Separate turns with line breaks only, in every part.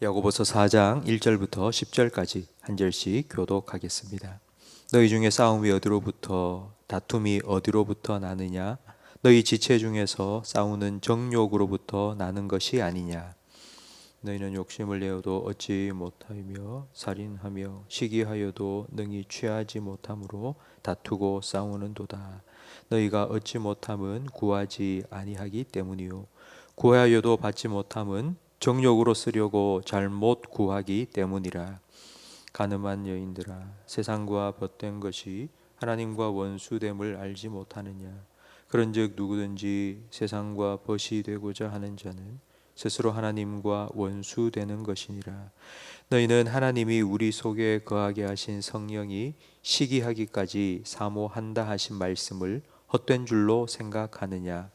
야고보서 4장 1절부터 10절까지 한 절씩 교독하겠습니다. 너희 중에 싸움이 어디로부터 다툼이 어디로부터 나느냐? 너희 지체 중에서 싸우는 정욕으로부터 나는 것이 아니냐? 너희는 욕심을 내어도 얻지 못하며 살인하며 시기하여도 능히 취하지 못함으로 다투고 싸우는도다. 너희가 얻지 못함은 구하지 아니하기 때문이요 구하여도 받지 못함은 정욕으로 쓰려고 잘못 구하기 때문이라. 가늠한 여인들아, 세상과 벗된 것이 하나님과 원수됨을 알지 못하느냐? 그런즉 누구든지 세상과 벗이 되고자 하는 자는 스스로 하나님과 원수되는 것이니라. 너희는 하나님이 우리 속에 거하게 하신 성령이 시기하기까지 사모한다 하신 말씀을 헛된 줄로 생각하느냐?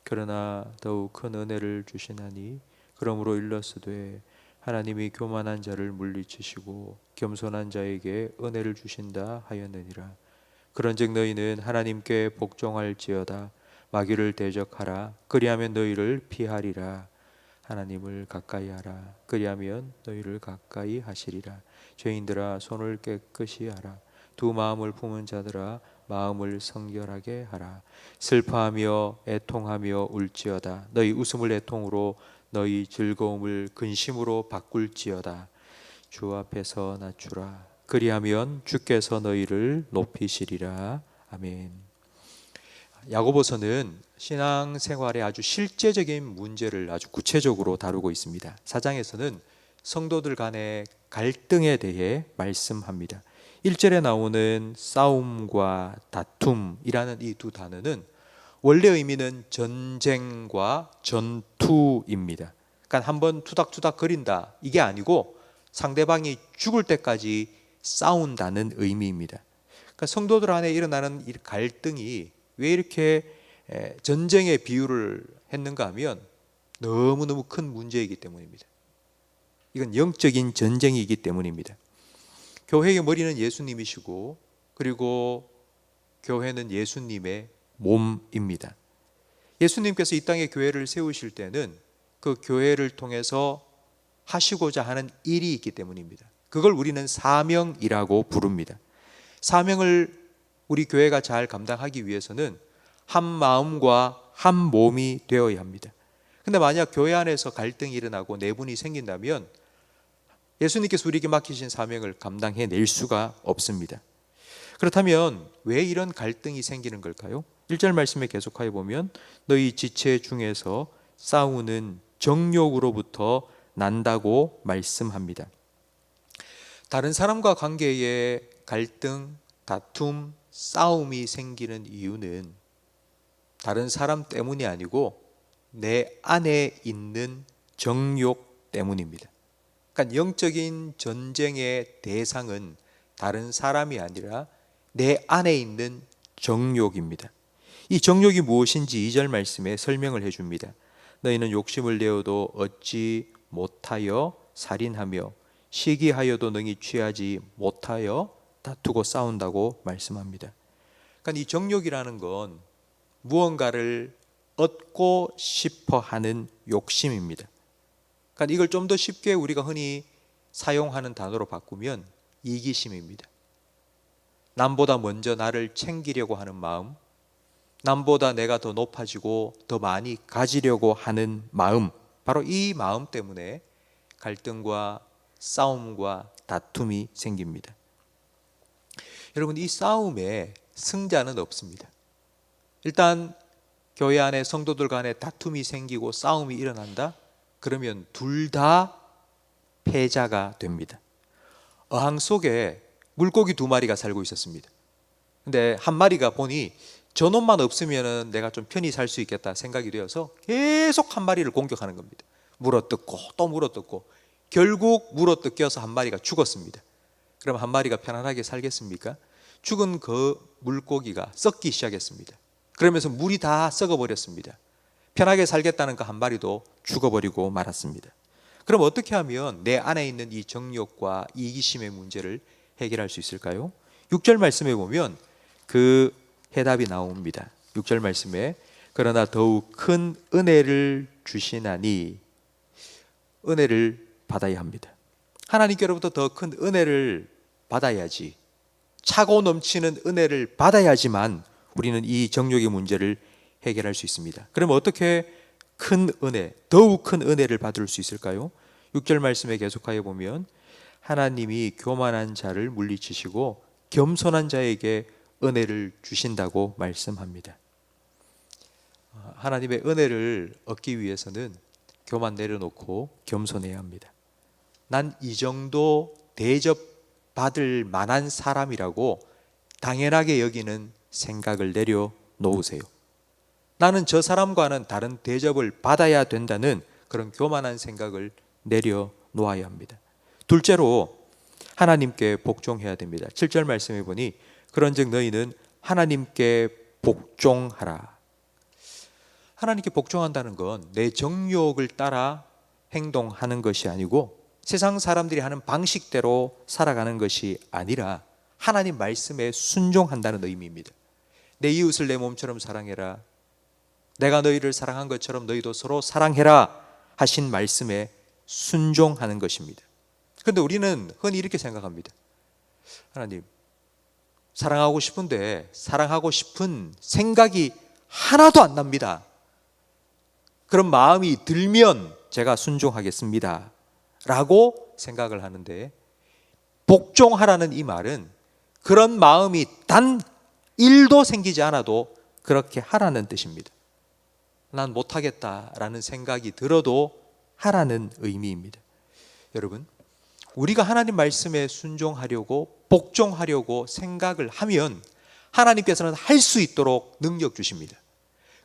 그러나 더욱 큰 은혜를 주시나니 그러므로 일렀으되 하나님이 교만한 자를 물리치시고 겸손한 자에게 은혜를 주신다 하였느니라. 그런즉 너희는 하나님께 복종할지어다. 마귀를 대적하라. 그리하면 너희를 피하리라. 하나님을 가까이 하라. 그리하면 너희를 가까이 하시리라. 죄인들아, 손을 깨끗이 하라. 두 마음을 품은 자들아, 마음을 성결하게 하라. 슬퍼하며 애통하며 울지어다. 너희 웃음을 애통으로 너희 즐거움을 근심으로 바꿀지어다. 주 앞에서 낮추라. 그리하면 주께서 너희를 높이시리라. 아멘. 야고보서는 신앙생활의 아주 실제적인 문제를 아주 구체적으로 다루고 있습니다. 4장에서는 성도들 간의 갈등에 대해 말씀합니다. 1절에 나오는 싸움과 다툼이라는 이 두 단어는 원래 의미는 전쟁과 전투입니다. 그러니까 한번 투닥투닥 거린다 이게 아니고 상대방이 죽을 때까지 싸운다는 의미입니다. 그러니까 성도들 안에 일어나는 이 갈등이 왜 이렇게 전쟁의 비유를 했는가 하면 너무너무 큰 문제이기 때문입니다. 이건 영적인 전쟁이기 때문입니다. 교회의 머리는 예수님이시고 그리고 교회는 예수님의 몸입니다. 예수님께서 이 땅에 교회를 세우실 때는 그 교회를 통해서 하시고자 하는 일이 있기 때문입니다. 그걸 우리는 사명이라고 부릅니다. 사명을 우리 교회가 잘 감당하기 위해서는 한 마음과 한 몸이 되어야 합니다. 근데 만약 교회 안에서 갈등이 일어나고 내분이 생긴다면 예수님께서 우리에게 맡기신 사명을 감당해낼 수가 없습니다. 그렇다면 왜 이런 갈등이 생기는 걸까요? 1절 말씀에 계속하여 보면 너희 지체 중에서 싸우는 정욕으로부터 난다고 말씀합니다. 다른 사람과 관계에 갈등, 다툼, 싸움이 생기는 이유는 다른 사람 때문이 아니고 내 안에 있는 정욕 때문입니다. 그러니까 영적인 전쟁의 대상은 다른 사람이 아니라 내 안에 있는 정욕입니다. 이 정욕이 무엇인지 2절 말씀에 설명을 해줍니다. 너희는 욕심을 내어도 얻지 못하여 살인하며 시기하여도 능히 취하지 못하여 다투고 싸운다고 말씀합니다. 그러니까 이 정욕이라는 건 무언가를 얻고 싶어 하는 욕심입니다. 그러니까 이걸 좀 더 쉽게 우리가 흔히 사용하는 단어로 바꾸면 이기심입니다. 남보다 먼저 나를 챙기려고 하는 마음, 남보다 내가 더 높아지고 더 많이 가지려고 하는 마음, 바로 이 마음 때문에 갈등과 싸움과 다툼이 생깁니다. 여러분, 이 싸움에 승자는 없습니다. 일단 교회 안에 성도들 간에 다툼이 생기고 싸움이 일어난다? 그러면 둘 다 패자가 됩니다. 어항 속에 물고기 2마리가 살고 있었습니다. 근데 한 마리가 보니 저놈만 없으면 내가 좀 편히 살 수 있겠다 생각이 되어서 계속 한 마리를 공격하는 겁니다. 물어뜯고 또 물어뜯고 결국 물어뜯겨서 한 마리가 죽었습니다. 그럼 한 마리가 편안하게 살겠습니까? 죽은 그 물고기가 썩기 시작했습니다. 그러면서 물이 다 썩어버렸습니다. 편하게 살겠다는 그 한 마리도 죽어버리고 말았습니다. 그럼 어떻게 하면 내 안에 있는 이 정욕과 이기심의 문제를 해결할 수 있을까요? 6절 말씀에 보면 그 해답이 나옵니다. 6절 말씀에 그러나 더욱 큰 은혜를 주시나니, 은혜를 받아야 합니다. 하나님께로부터 더 큰 은혜를 받아야지, 차고 넘치는 은혜를 받아야지만 우리는 이 정욕의 문제를 해결할 수 있습니다. 그러면 어떻게 큰 은혜, 더욱 큰 은혜를 받을 수 있을까요? 6절 말씀에 계속하여 보면 하나님이 교만한 자를 물리치시고 겸손한 자에게 은혜를 주신다고 말씀합니다. 하나님의 은혜를 얻기 위해서는 교만 내려놓고 겸손해야 합니다. 난 이 정도 대접받을 만한 사람이라고 당연하게 여기는 생각을 내려놓으세요. 나는 저 사람과는 다른 대접을 받아야 된다는 그런 교만한 생각을 내려놓아야 합니다. 둘째로 하나님께 복종해야 됩니다. 7절 말씀해 보니 그런즉 너희는 하나님께 복종하라. 하나님께 복종한다는 건 내 정욕을 따라 행동하는 것이 아니고 세상 사람들이 하는 방식대로 살아가는 것이 아니라 하나님 말씀에 순종한다는 의미입니다. 내 이웃을 내 몸처럼 사랑해라, 내가 너희를 사랑한 것처럼 너희도 서로 사랑해라 하신 말씀에 순종하는 것입니다. 그런데 우리는 흔히 이렇게 생각합니다. 하나님, 사랑하고 싶은데 사랑하고 싶은 생각이 하나도 안 납니다. 그런 마음이 들면 제가 순종하겠습니다 라고 생각을 하는데, 복종하라는 이 말은 그런 마음이 단 1도 생기지 않아도 그렇게 하라는 뜻입니다. 난 못하겠다라는 생각이 들어도 하라는 의미입니다. 여러분, 우리가 하나님 말씀에 순종하려고 복종하려고 생각을 하면 하나님께서는 할 수 있도록 능력 주십니다.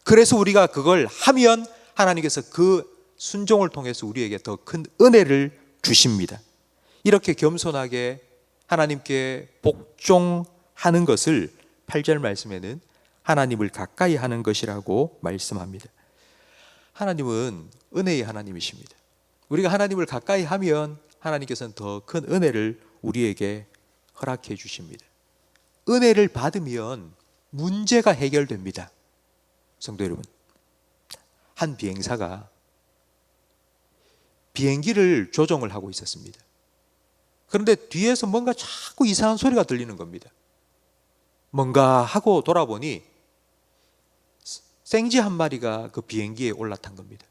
그래서 우리가 그걸 하면 하나님께서 그 순종을 통해서 우리에게 더 큰 은혜를 주십니다. 이렇게 겸손하게 하나님께 복종하는 것을 8절 말씀에는 하나님을 가까이 하는 것이라고 말씀합니다. 하나님은 은혜의 하나님이십니다. 우리가 하나님을 가까이 하면 하나님께서는 더 큰 은혜를 우리에게 허락해 주십니다. 은혜를 받으면 문제가 해결됩니다. 성도 여러분, 한 비행사가 비행기를 조종을 하고 있었습니다. 그런데 뒤에서 뭔가 자꾸 이상한 소리가 들리는 겁니다. 뭔가 하고 돌아보니 생쥐 한 마리가 그 비행기에 올라탄 겁니다.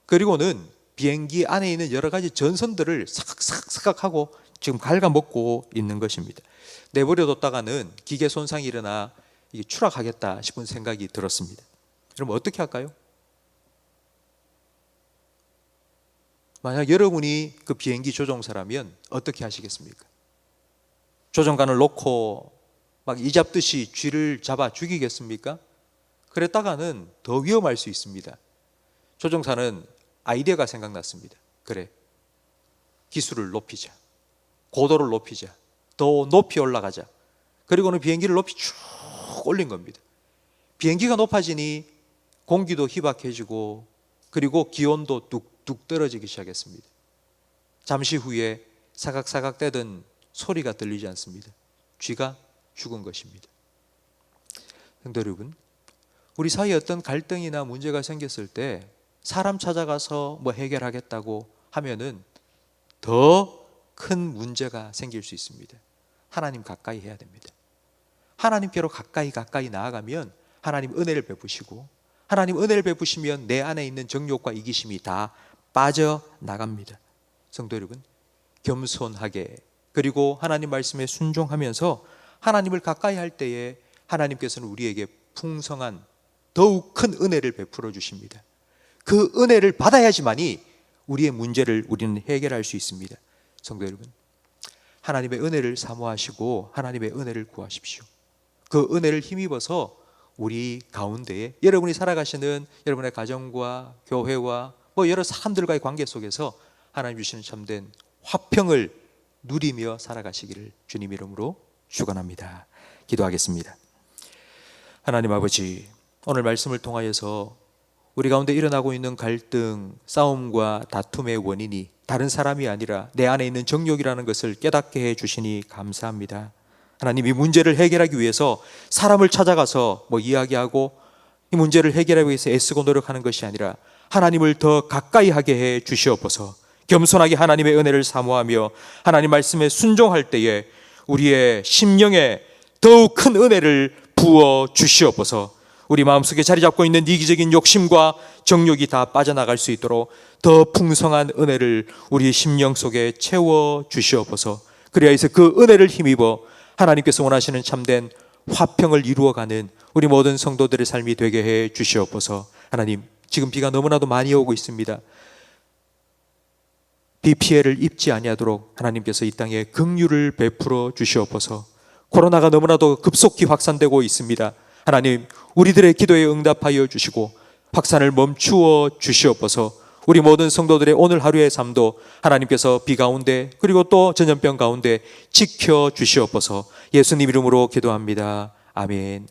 그리고는 비행기 안에 있는 여러 가지 전선들을 사각사각 하고 지금 갉아먹고 있는 것입니다. 내버려뒀다가는 기계 손상이 일어나 이게 추락하겠다 싶은 생각이 들었습니다. 그럼 어떻게 할까요? 만약 여러분이 그 비행기 조종사라면 어떻게 하시겠습니까? 조종관을 놓고 막 이잡듯이 쥐를 잡아 죽이겠습니까? 그랬다가는 더 위험할 수 있습니다. 조종사는 아이디어가 생각났습니다. 그래, 기술을 높이자, 고도를 높이자, 더 높이 올라가자. 그리고는 비행기를 높이 쭉 올린 겁니다. 비행기가 높아지니 공기도 희박해지고 그리고 기온도 뚝뚝 떨어지기 시작했습니다. 잠시 후에 사각사각 대던 소리가 들리지 않습니다. 쥐가 죽은 것입니다. 성도 여러분, 우리 사이에 어떤 갈등이나 문제가 생겼을 때 사람 찾아가서 뭐 해결하겠다고 하면은 더 큰 문제가 생길 수 있습니다. 하나님 가까이 해야 됩니다. 하나님께로 가까이 나아가면 하나님 은혜를 베푸시고, 하나님 은혜를 베푸시면 내 안에 있는 정욕과 이기심이 다 빠져나갑니다. 성도 여러분, 겸손하게 그리고 하나님 말씀에 순종하면서 하나님을 가까이 할 때에 하나님께서는 우리에게 풍성한 더욱 큰 은혜를 베풀어 주십니다. 그 은혜를 받아야지만이 우리의 문제를 우리는 해결할 수 있습니다. 성도 여러분, 하나님의 은혜를 사모하시고 하나님의 은혜를 구하십시오. 그 은혜를 힘입어서 우리 가운데에 여러분이 살아가시는 여러분의 가정과 교회와 뭐 여러 사람들과의 관계 속에서 하나님 주시는 참된 화평을 누리며 살아가시기를 주님 이름으로 축원합니다. 기도하겠습니다. 하나님 아버지, 오늘 말씀을 통하여서 우리 가운데 일어나고 있는 갈등, 싸움과 다툼의 원인이 다른 사람이 아니라 내 안에 있는 정욕이라는 것을 깨닫게 해 주시니 감사합니다. 하나님, 이 문제를 해결하기 위해서 사람을 찾아가서 뭐 이야기하고 이 문제를 해결하기 위해서 애쓰고 노력하는 것이 아니라 하나님을 더 가까이 하게 해 주시옵소서. 겸손하게 하나님의 은혜를 사모하며 하나님 말씀에 순종할 때에 우리의 심령에 더욱 큰 은혜를 부어 주시옵소서. 우리 마음속에 자리 잡고 있는 이기적인 욕심과 정욕이 다 빠져나갈 수 있도록 더 풍성한 은혜를 우리 심령 속에 채워 주시옵소서. 그리하여 그 은혜를 힘입어 하나님께서 원하시는 참된 화평을 이루어가는 우리 모든 성도들의 삶이 되게 해 주시옵소서. 하나님, 지금 비가 너무나도 많이 오고 있습니다. 비 피해를 입지 아니하도록 하나님께서 이 땅에 긍휼을 베풀어 주시옵소서. 코로나가 너무나도 급속히 확산되고 있습니다. 하나님, 우리들의 기도에 응답하여 주시고 확산을 멈추어 주시옵소서. 우리 모든 성도들의 오늘 하루의 삶도 하나님께서 비 가운데 그리고 또 전염병 가운데 지켜 주시옵소서. 예수님 이름으로 기도합니다. 아멘.